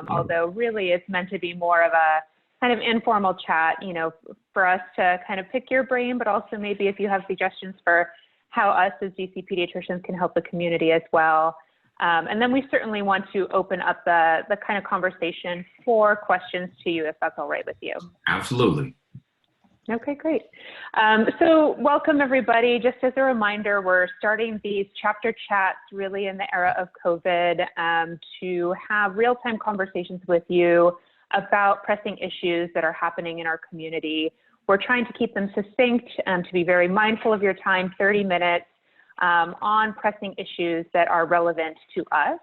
although really it's meant to be more of a kind of informal chat, you know, for us to kind of pick your brain, but also maybe if you have suggestions for how us as DC pediatricians can help the community as well. And then we certainly want to open up the kind of conversation for questions to you, if that's all right with you. Absolutely. Okay, great. So welcome everybody. Just as a reminder, we're starting these chapter chats really in the era of COVID to have real-time conversations with you about pressing issues that are happening in our community. We're trying to keep them succinct, to be very mindful of your time, 30 minutes on pressing issues that are relevant to us.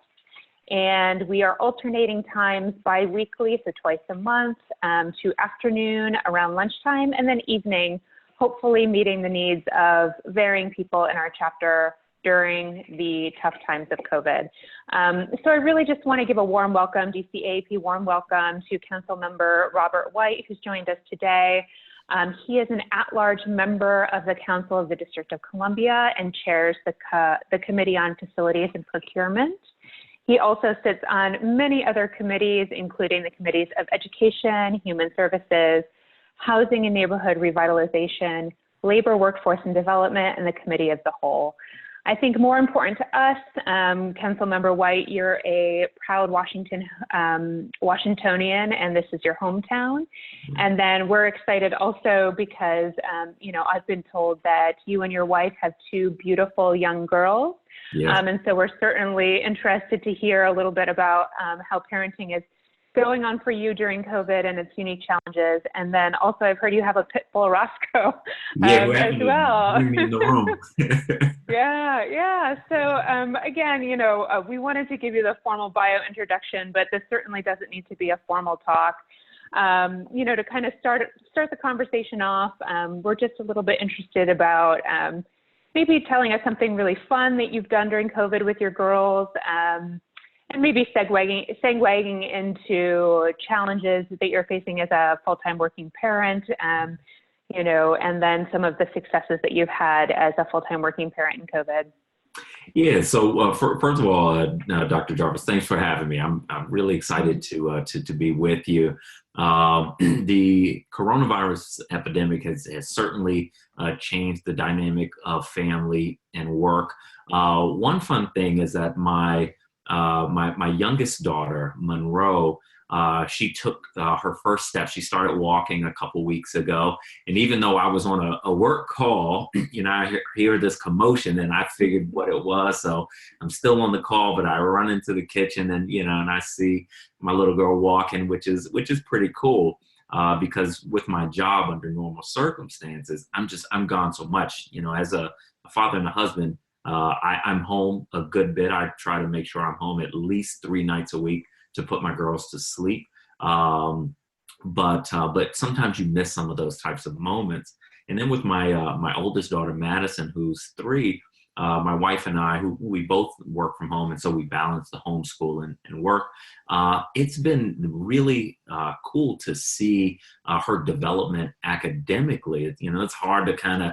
And we are alternating times bi-weekly, so twice a month, to afternoon around lunchtime, and then evening, hopefully meeting the needs of varying people in our chapter during the tough times of COVID. So I really just want to give a warm welcome, DC AAP warm welcome to Councilmember Robert White, who's joined us today. He is an at-large member of the Council of the District of Columbia and chairs the Committee on Facilities and Procurement. He also sits on many other committees, including the committees of Education, Human Services, Housing and Neighborhood Revitalization, Labor, Workforce and Development, and the Committee of the Whole. I think more important to us, Councilmember White, you're a proud Washingtonian, and this is your hometown. And then we're excited also because, you know, I've been told that you and your wife have two beautiful young girls. Yeah. And so we're certainly interested to hear a little bit about how parenting is going on for you during COVID and its unique challenges. And then also I've heard you have a pit bull Roscoe as well. Bring me in the room. Yeah. So again, you know, we wanted to give you the formal bio introduction, but this certainly doesn't need to be a formal talk. You know, to kind of start the conversation off, we're just a little bit interested about maybe telling us something really fun that you've done during COVID with your girls, and maybe segueing into challenges that you're facing as a full-time working parent, you know, and then some of the successes that you've had as a full-time working parent in COVID. Yeah. So first of all, Dr. Jarvis, thanks for having me. I'm really excited to be with you. The coronavirus epidemic has certainly changed the dynamic of family and work. One fun thing is that my youngest daughter, Monroe, she took her first step. She started walking a couple weeks ago. And even though I was on a work call, you know, I hear this commotion and I figured what it was. So I'm still on the call, but I run into the kitchen and, you know, and I see my little girl walking, which is pretty cool. Because with my job under normal circumstances, I'm gone so much, you know, as a father and a husband. I'm home a good bit. I try to make sure I'm home at least 3 nights a week to put my girls to sleep. But sometimes you miss some of those types of moments. And then with my oldest daughter, Madison, who's 3, my wife and I, who we both work from home, and so we balance the homeschool and work. It's been really cool to see her development academically. You know, it's hard to kind of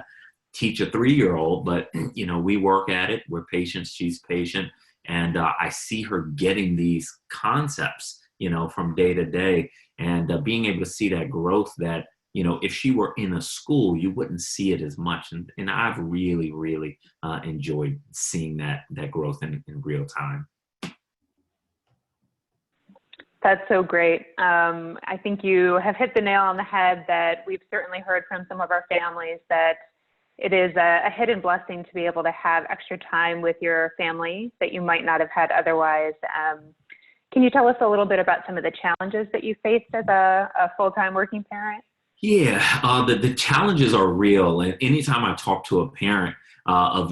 teach a 3-year-old, but you know, we work at it. We're patient. She's patient, and I see her getting these concepts, you know, from day to day, and being able to see that growth that, you know, if she were in a school, you wouldn't see it as much. And I've really enjoyed seeing that growth in real time. That's so great. I think you have hit the nail on the head that we've certainly heard from some of our families that it is a hidden blessing to be able to have extra time with your family that you might not have had otherwise. Can you tell us a little bit about some of the challenges that you faced as a full-time working parent? Yeah, the challenges are real. And anytime I talk to a parent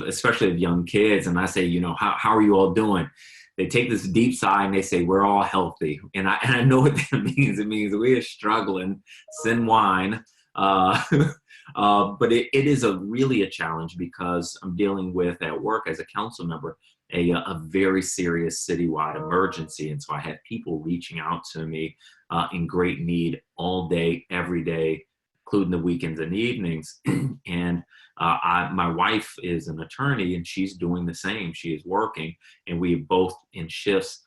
especially of young kids, and I say, you know, how are you all doing? They take this deep sigh and they say, we're all healthy. And I know what that means. It means we are struggling, sin wine. But it is really a challenge because I'm dealing with, at work as a council member, a very serious citywide emergency. And so I had people reaching out to me in great need all day, every day, including the weekends and evenings. And my wife is an attorney and she's doing the same. She is working, and we both in shifts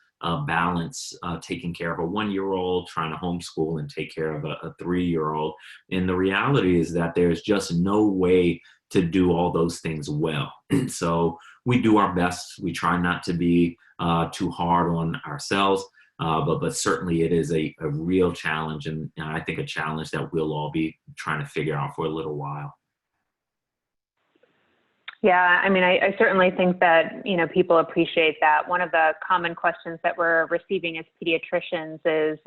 balance taking care of a 1-year-old, trying to homeschool and take care of a 3-year-old. And the reality is that there's just no way to do all those things well. So we do our best. We try not to be too hard on ourselves, but certainly it is a real challenge, and I think a challenge that we'll all be trying to figure out for a little while. Yeah, I mean, I certainly think that, people appreciate that. One of the common questions that we're receiving as pediatricians is,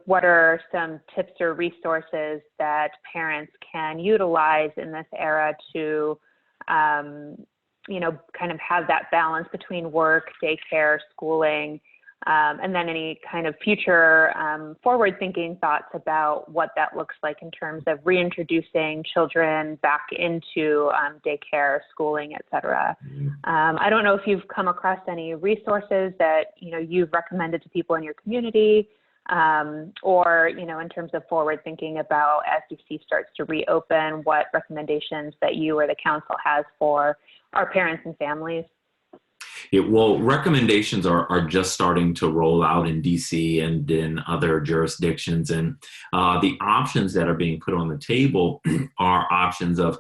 what are some tips or resources that parents can utilize in this era to, kind of have that balance between work, daycare, schooling, and then any kind of future forward-thinking thoughts about what that looks like in terms of reintroducing children back into daycare, schooling, et cetera. I don't know if you've come across any resources that you've recommended to people in your community, or in terms of forward-thinking about as DC starts to reopen, what recommendations that you or the council has for our parents and families. Well, recommendations are just starting to roll out in DC and in other jurisdictions. And the options that are being put on the table are options of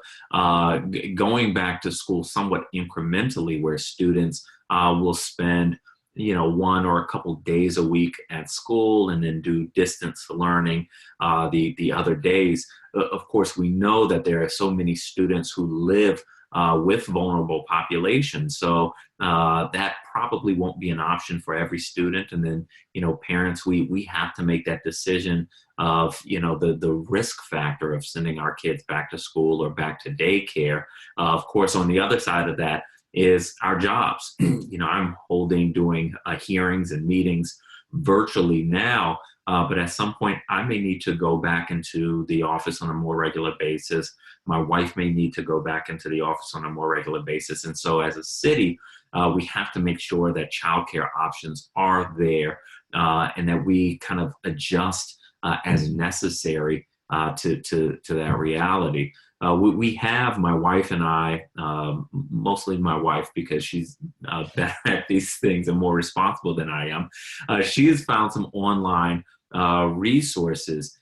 going back to school somewhat incrementally, where students will spend one or a couple days a week at school and then do distance learning the other days. Of course, we know that there are so many students who live with vulnerable populations. So that probably won't be an option for every student. And then, parents, we have to make that decision of, the risk factor of sending our kids back to school or back to daycare. Of course, on the other side of that is our jobs. I'm doing hearings and meetings virtually now, but at some point I may need to go back into the office on a more regular basis. My wife may need to go back into the office on a more regular basis. And so as a city, we have to make sure that childcare options are there, and that we kind of adjust as necessary to that reality. We have, my wife and I, mostly my wife, because she's better at these things and more responsible than I am. She has found some online resources.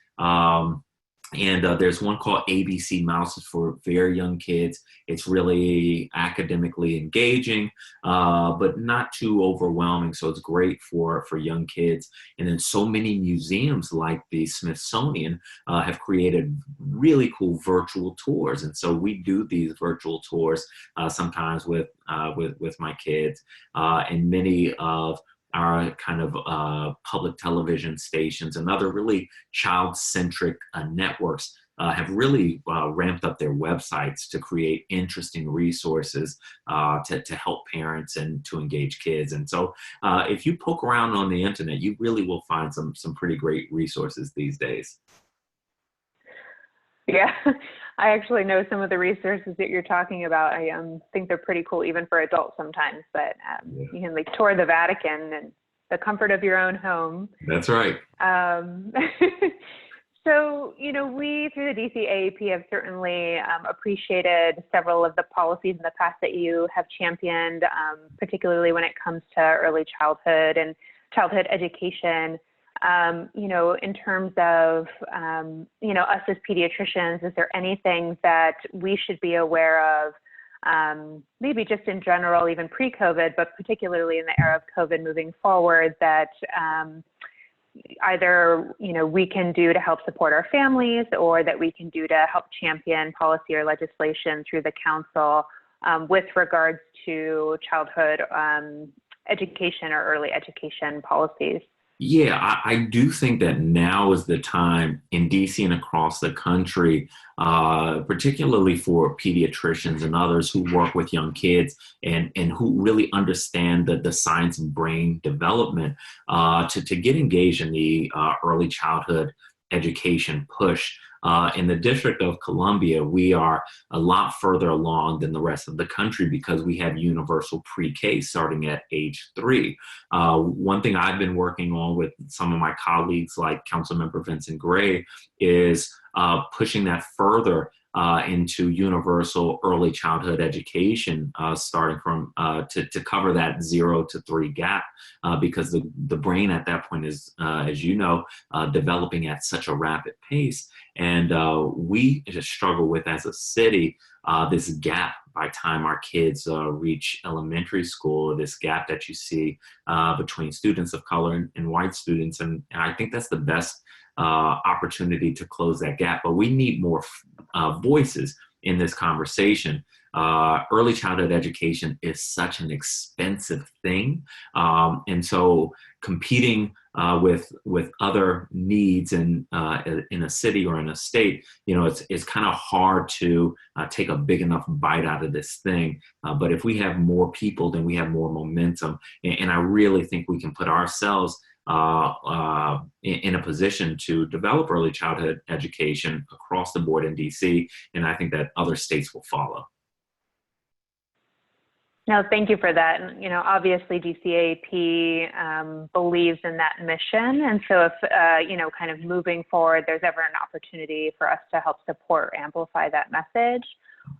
And there's one called ABC Mouse for very young kids. It's really academically engaging, but not too overwhelming. So it's great for young kids. And then so many museums like the Smithsonian have created really cool virtual tours. And so we do these virtual tours sometimes with my kids, and many of our kind of public television stations and other really child-centric networks have really ramped up their websites to create interesting resources to help parents and to engage kids. And so if you poke around on the internet, you really will find some pretty great resources these days. Yeah, I actually know some of the resources that you're talking about. I think they're pretty cool, even for adults sometimes. But you can tour the Vatican and the comfort of your own home. That's right. So, we through the DC AAP have certainly appreciated several of the policies in the past that you have championed, particularly when it comes to early childhood and childhood education. In terms of, us as pediatricians, is there anything that we should be aware of, maybe just in general, even pre-COVID, but particularly in the era of COVID moving forward, that either, we can do to help support our families, or that we can do to help champion policy or legislation through the council with regards to childhood education or early education policies? Yeah, I do think that now is the time in DC and across the country, particularly for pediatricians and others who work with young kids and who really understand the science of brain development, to get engaged in the early childhood education push. In the District of Columbia, we are a lot further along than the rest of the country because we have universal pre-K starting at age 3. One thing I've been working on with some of my colleagues like Councilmember Vincent Gray is pushing that further into universal early childhood education, starting from to cover that 0 to 3 gap, because the brain at that point is, as you know, developing at such a rapid pace. And we just struggle with, as a city, this gap by time our kids reach elementary school, this gap that you see between students of color and white students. And I think that's the best opportunity to close that gap. But we need more voices in this conversation. Early childhood education is such an expensive thing. And so competing with other needs in a city or in a state, it's kind of hard to take a big enough bite out of this thing. But if we have more people, then we have more momentum. And I really think we can put ourselves in a position to develop early childhood education across the board in DC. And I think that other states will follow. No, thank you for that. And, obviously DC AAP believes in that mission. And so if, kind of moving forward, there's ever an opportunity for us to help support or amplify that message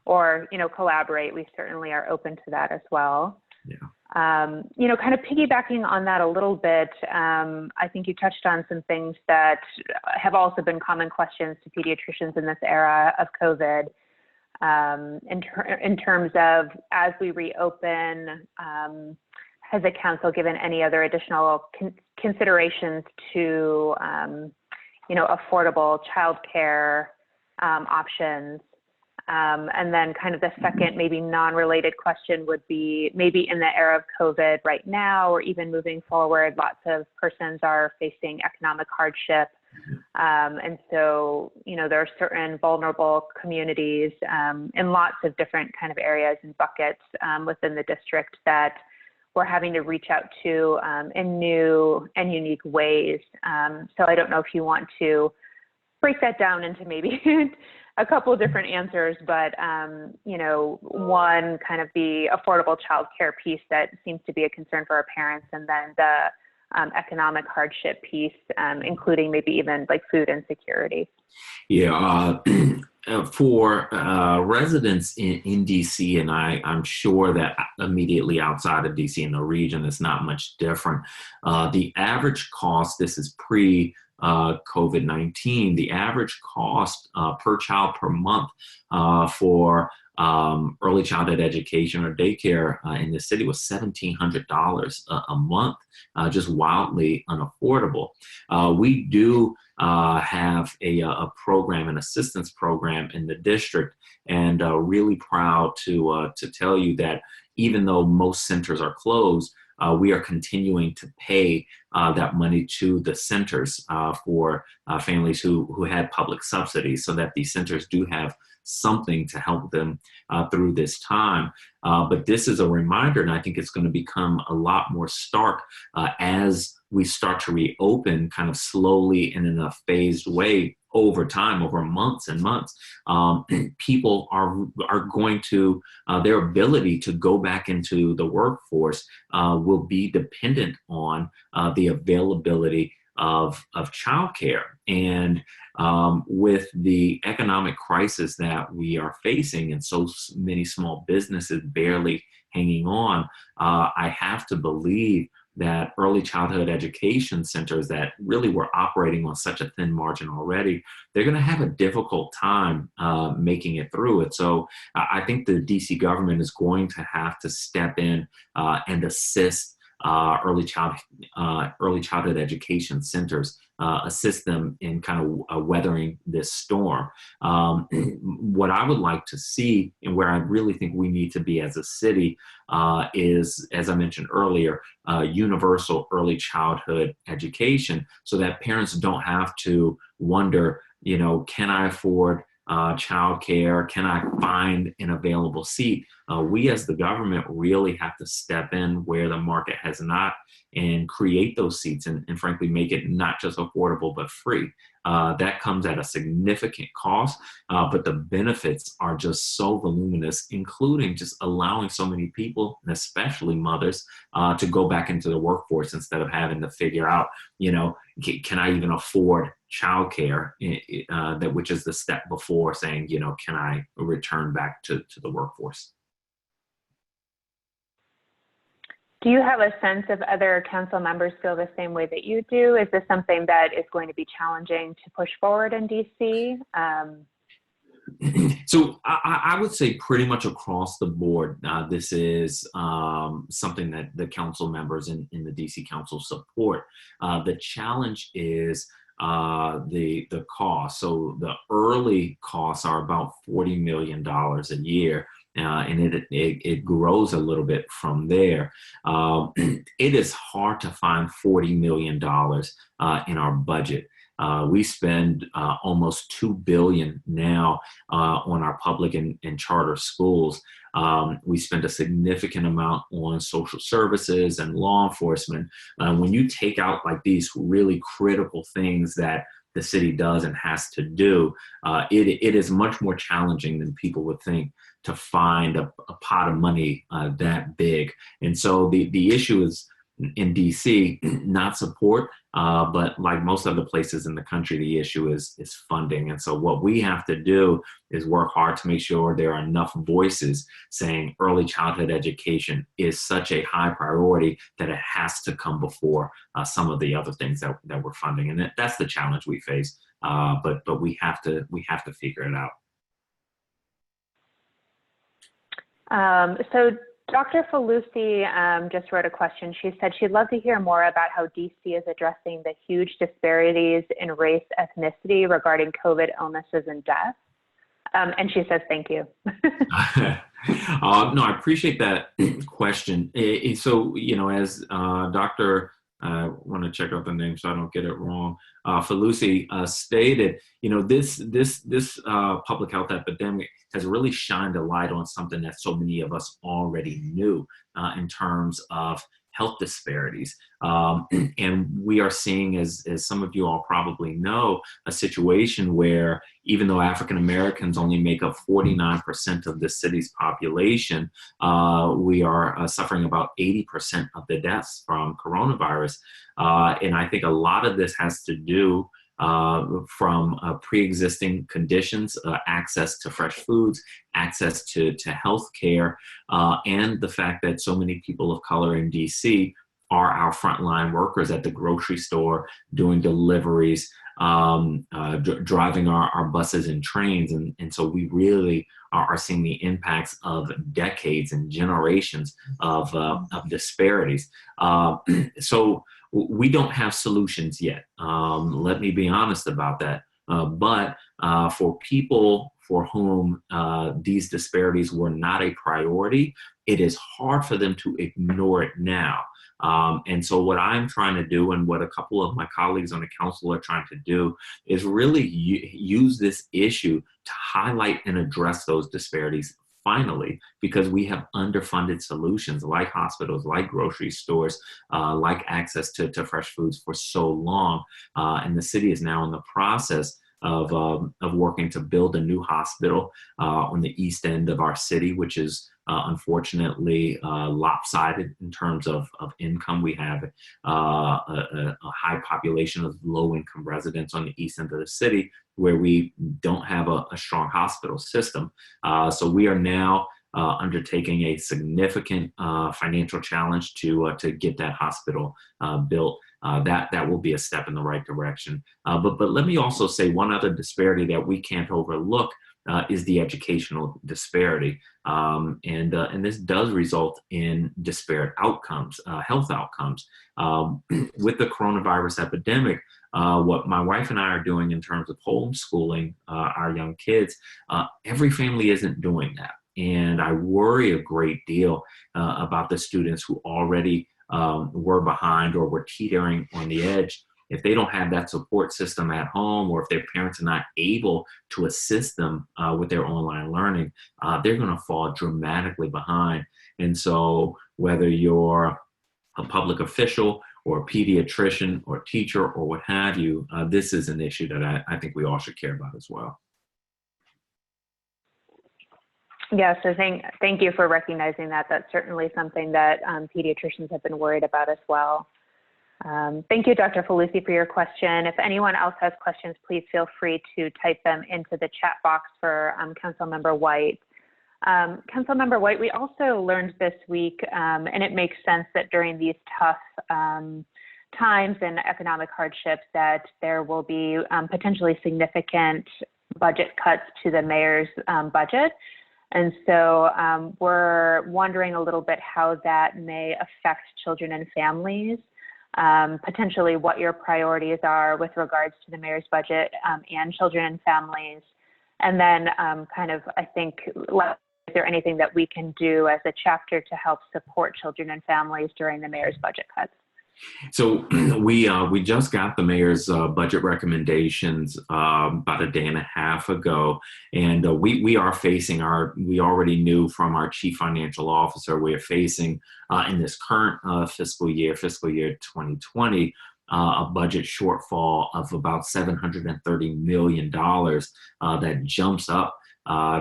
or, collaborate, we certainly are open to that as well. Yeah. Kind of piggybacking on that a little bit, I think you touched on some things that have also been common questions to pediatricians in this era of COVID. In terms of, as we reopen, has the council given any other additional considerations to, affordable childcare options? And then kind of the second, maybe non-related question would be, maybe in the era of COVID right now, or even moving forward, lots of persons are facing economic hardship. And so, there are certain vulnerable communities in lots of different kind of areas and buckets within the district that we're having to reach out to in new and unique ways. So I don't know if you want to break that down into maybe a couple of different answers, but, one kind of the affordable childcare piece that seems to be a concern for our parents, and then the economic hardship piece, including maybe even like food insecurity. Yeah, for residents in DC, and I'm sure that immediately outside of DC in the region, it's not much different. The average cost, this is pre COVID-19, the average cost per child per month for early childhood education or daycare in the city was $1,700 a month, just wildly unaffordable. We do have a program, an assistance program in the district, and really proud to tell you that even though most centers are closed, we are continuing to pay that money to the centers for families who had public subsidies, so that these centers do have something to help them through this time. But this is a reminder, and I think it's going to become a lot more stark as we start to reopen kind of slowly and in a phased way over time, over months and months. People are going to, their ability to go back into the workforce will be dependent on the availability of childcare. And with the economic crisis that we are facing and so many small businesses barely hanging on, I have to believe that early childhood education centers that really were operating on such a thin margin already, they're going to have a difficult time making it through it. So I think the DC government is going to have to step in and assist early childhood education centers, assist them in kind of weathering this storm. What I would like to see, and where I really think we need to be as a city, is, as I mentioned earlier, universal early childhood education, so that parents don't have to wonder, can I afford childcare? Can I find an available seat? We as the government really have to step in where the market has not, and create those seats, and frankly make it not just affordable but free. That comes at a significant cost, but the benefits are just so voluminous, including just allowing so many people, and especially mothers, to go back into the workforce instead of having to figure out, can I even afford childcare, which is the step before saying, can I return back to the workforce? Do you have a sense if other council members feel the same way that you do? Is this something that is going to be challenging to push forward in DC? So I would say pretty much across the board, this is something that the council members in the DC Council support. The challenge is the cost. So the early costs are about $40 million a year. And it grows a little bit from there. It is hard to find $40 million in our budget. We spend almost $2 billion now on our public and charter schools. We spend a significant amount on social services and law enforcement. When you take out like these really critical things that the city does and has to do, it is much more challenging than people would think to find a pot of money that big. And so the issue is in DC, not support, but like most other places in the country, the issue is funding. And so what we have to do is work hard to make sure there are enough voices saying early childhood education is such a high priority that it has to come before some of the other things that we're funding. And that's the challenge we face. But we have to figure it out. So Dr. Falusi just wrote a question. She said she'd love to hear more about how DC is addressing the huge disparities in race, ethnicity regarding COVID illnesses and deaths. And she says, thank you. No, I appreciate that question. So, as Dr. I want to check out the name so I don't get it wrong. Falusi stated, this public health epidemic has really shined a light on something that so many of us already knew in terms of health disparities. And we are seeing, as some of you all probably know, a situation where even though African Americans only make up 49% of the city's population, we are suffering about 80% of the deaths from coronavirus. And I think a lot of this has to do from pre-existing conditions, access to fresh foods, access to health care, and the fact that so many people of color in DC are our frontline workers at the grocery store, doing deliveries, driving our buses and trains. And so we really are seeing the impacts of decades and generations of disparities. So we don't have solutions yet. Let me be honest about that. But for people for whom these disparities were not a priority, it is hard for them to ignore it now. And so what I'm trying to do, and what a couple of my colleagues on the council are trying to do, is really use this issue to highlight and address those disparities finally, because we have underfunded solutions like hospitals, like grocery stores, like access to fresh foods for so long. And the city is now in the process of working to build a new hospital on the east end of our city, which is unfortunately lopsided in terms of income. We have a high population of low-income residents on the east end of the city, where we don't have a strong hospital system. So we are now undertaking a significant financial challenge to get that hospital built. That will be a step in the right direction. But let me also say one other disparity that we can't overlook is the educational disparity. And this does result in disparate outcomes, health outcomes. With the coronavirus epidemic, what my wife and I are doing in terms of homeschooling our young kids, every family isn't doing that. And I worry a great deal about the students who already were behind or were teetering on the edge. If they don't have that support system at home, or if their parents are not able to assist them with their online learning, they're going to fall dramatically behind. And so whether you're a public official or a pediatrician or teacher or what have you, this is an issue that I think we all should care about as well. Yeah, so thank you for recognizing that. That's certainly something that pediatricians have been worried about as well. Thank you, Dr. Falusi, for your question. If anyone else has questions, please feel free to type them into the chat box for Councilmember White. Councilmember White, we also learned this week, and it makes sense that during these tough times and economic hardships that there will be potentially significant budget cuts to the mayor's budget. And so we're wondering a little bit how that may affect children and families, potentially what your priorities are with regards to the mayor's budget and children and families. And then I think, is there anything that we can do as a chapter to help support children and families during the mayor's budget cuts? So we just got the mayor's budget recommendations about a day and a half ago, and we are facing we already knew from our chief financial officer, we are facing in this current fiscal year 2020, a budget shortfall of about $730 million that jumps up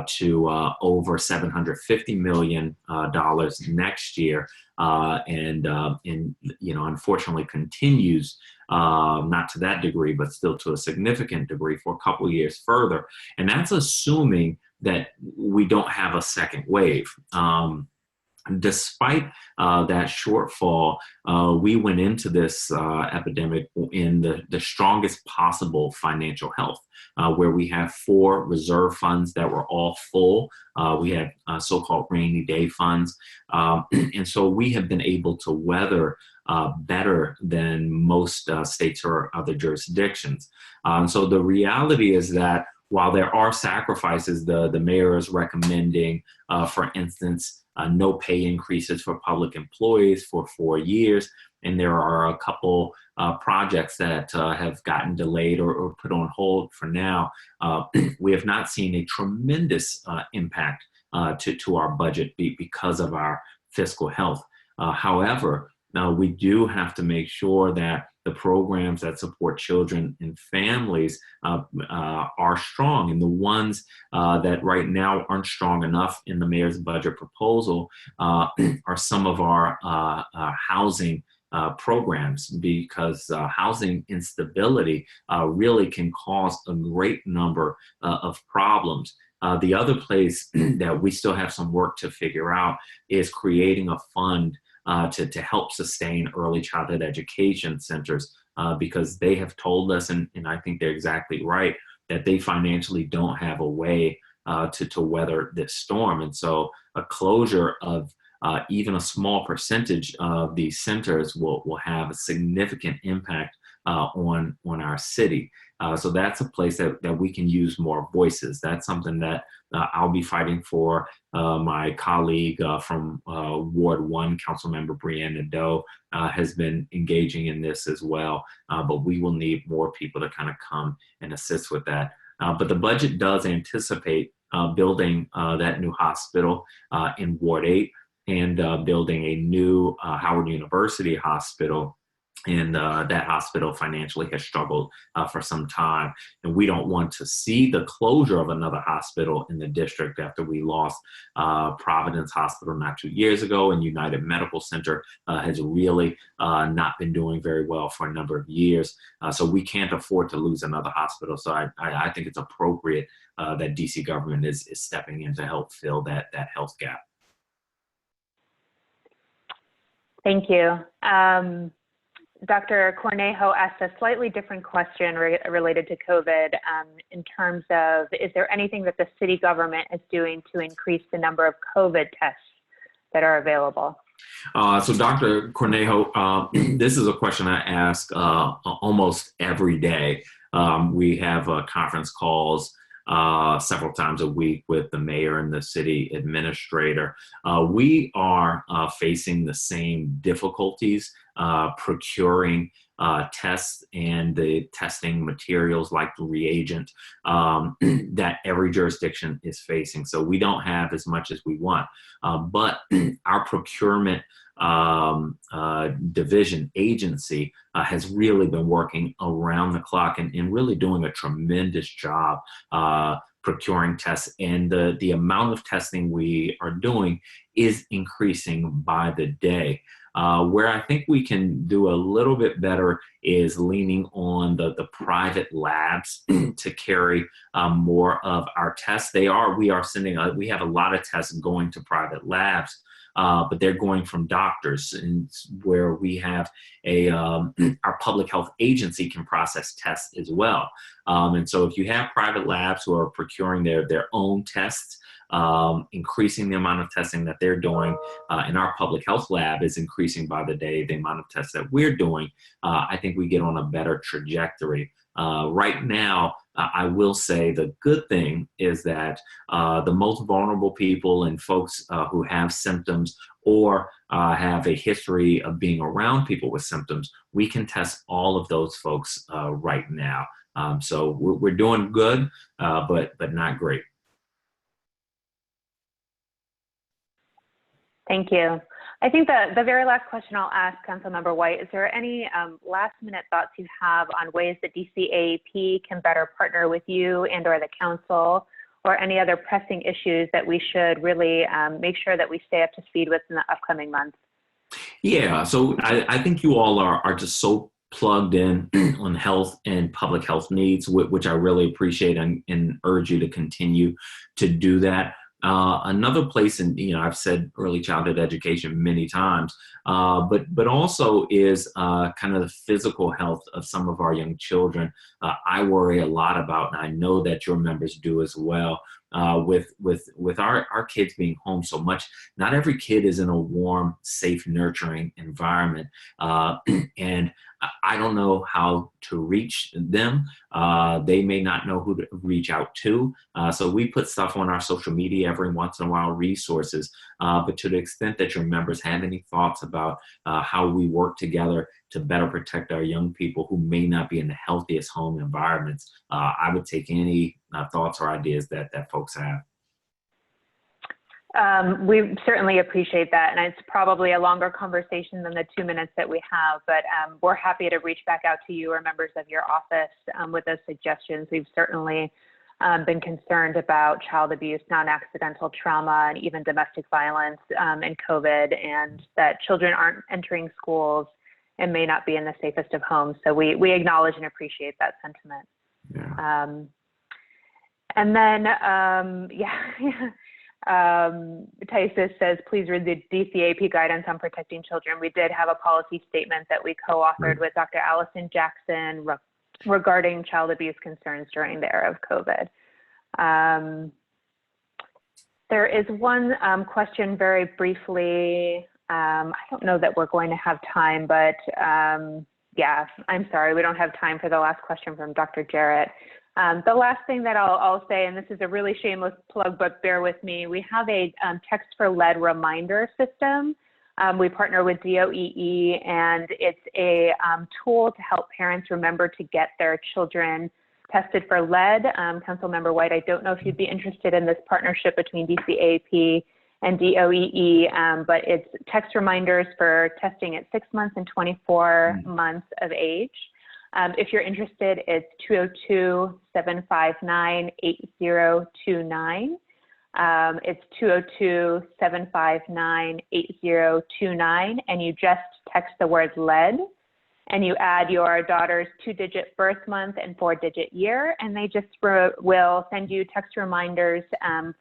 to over $750 million next year, and unfortunately continues not to that degree, but still to a significant degree for a couple of years further. And that's assuming that we don't have a second wave. Despite that shortfall, we went into this epidemic in the strongest possible financial health, where we have 4 reserve funds that were all full. We had so-called rainy day funds. And so we have been able to weather better than most states or other jurisdictions. So the reality is that while there are sacrifices, the mayor is recommending, for instance, no pay increases for public employees for 4 years. And there are a couple projects that have gotten delayed or put on hold for now. We have not seen a tremendous impact to our budget because of our fiscal health. However, now we do have to make sure that the programs that support children and families are strong. And the ones that right now aren't strong enough in the mayor's budget proposal are some of our housing programs, because housing instability really can cause a great number of problems. The other place that we still have some work to figure out is creating a fund to help sustain early childhood education centers, because they have told us, and I think they're exactly right, that they financially don't have a way to weather this storm. And so a closure of even a small percentage of these centers will have a significant impact on our city. So that's a place that we can use more voices. That's something that I'll be fighting for. My colleague from Ward 1, Councilmember Brianna Doe, has been engaging in this as well. But we will need more people to kind of come and assist with that. But the budget does anticipate building that new hospital in Ward 8 and building a new Howard University hospital. And that hospital financially has struggled for some time. And we don't want to see the closure of another hospital in the district after we lost Providence Hospital not 2 years ago, and United Medical Center has really not been doing very well for a number of years. So we can't afford to lose another hospital. So I think it's appropriate that DC government is stepping in to help fill that health gap. Thank you. Dr. Cornejo asked a slightly different question related to COVID in terms of, is there anything that the city government is doing to increase the number of COVID tests that are available? So Dr. Cornejo, this is a question I ask almost every day. We have conference calls several times a week with the mayor and the city administrator. We are facing the same difficulties procuring tests and the testing materials like the reagent that every jurisdiction is facing. So we don't have as much as we want, but our procurement division agency has really been working around the clock and really doing a tremendous job procuring tests, and the amount of testing we are doing is increasing by the day. Where I think we can do a little bit better is leaning on the private labs to carry more of our tests. We have a lot of tests going to private labs, but they're going from doctors, and where we have our public health agency can process tests as well. And so if you have private labs who are procuring their own tests, increasing the amount of testing that they're doing, and our public health lab is increasing by the day the amount of tests that we're doing, I think we get on a better trajectory. Right now, I will say the good thing is that the most vulnerable people and folks who have symptoms or have a history of being around people with symptoms, we can test all of those folks right now. So we're doing good, but not great. Thank you. I think the very last question I'll ask Councilmember White, is there any last minute thoughts you have on ways that DC AAP can better partner with you and or the council, or any other pressing issues that we should really make sure that we stay up to speed with in the upcoming months? Yeah, so I think you all are just so plugged in on health and public health needs, which I really appreciate and urge you to continue to do that. Another place, and I've said early childhood education many times, but also is kind of the physical health of some of our young children. I worry a lot about, and I know that your members do as well, with our kids being home so much. Not every kid is in a warm, safe, nurturing environment, and I don't know how to reach them. They may not know who to reach out to. So we put stuff on our social media every once in a while, resources. But to the extent that your members have any thoughts about how we work together to better protect our young people who may not be in the healthiest home environments, I would take any thoughts or ideas that folks have. We certainly appreciate that, and it's probably a longer conversation than the 2 minutes that we have, but we're happy to reach back out to you or members of your office with those suggestions. We've certainly been concerned about child abuse, non-accidental trauma, and even domestic violence and COVID, and that children aren't entering schools and may not be in the safest of homes. So we acknowledge and appreciate that sentiment. Yeah. And then, Tysus says, please read the DC AAP guidance on protecting children. We did have a policy statement that we co-authored with Dr. Allison Jackson regarding child abuse concerns during the era of COVID. There is one question very briefly. I don't know that we're going to have time, but yeah, I'm sorry, we don't have time for the last question from Dr. Jarrett. The last thing that I'll say, and this is a really shameless plug, but bear with me, we have a text for lead reminder system. We partner with DOEE, and it's a tool to help parents remember to get their children tested for lead. Councilmember White, I don't know if you'd be interested in this partnership between DC AAP and DOEE, but it's text reminders for testing at 6 months and 24 months of age. If you're interested, it's 202-759-8029. It's 202-759-8029, and you just text the word lead, and you add your daughter's 2-digit birth month and 4-digit year, and they just will send you text reminders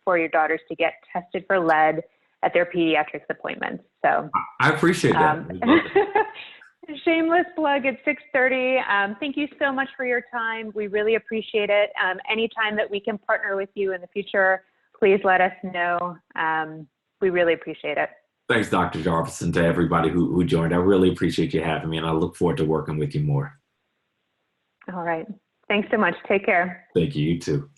for your daughters to get tested for lead at their pediatrics appointments. So I appreciate that. Shameless plug at 6:30. Thank you so much for your time. We really appreciate it. Anytime that we can partner with you in the future, please let us know. We really appreciate it. Thanks, Dr. Jarvis, and to everybody who joined. I really appreciate you having me, and I look forward to working with you more. All right. Thanks so much. Take care. Thank you. You too.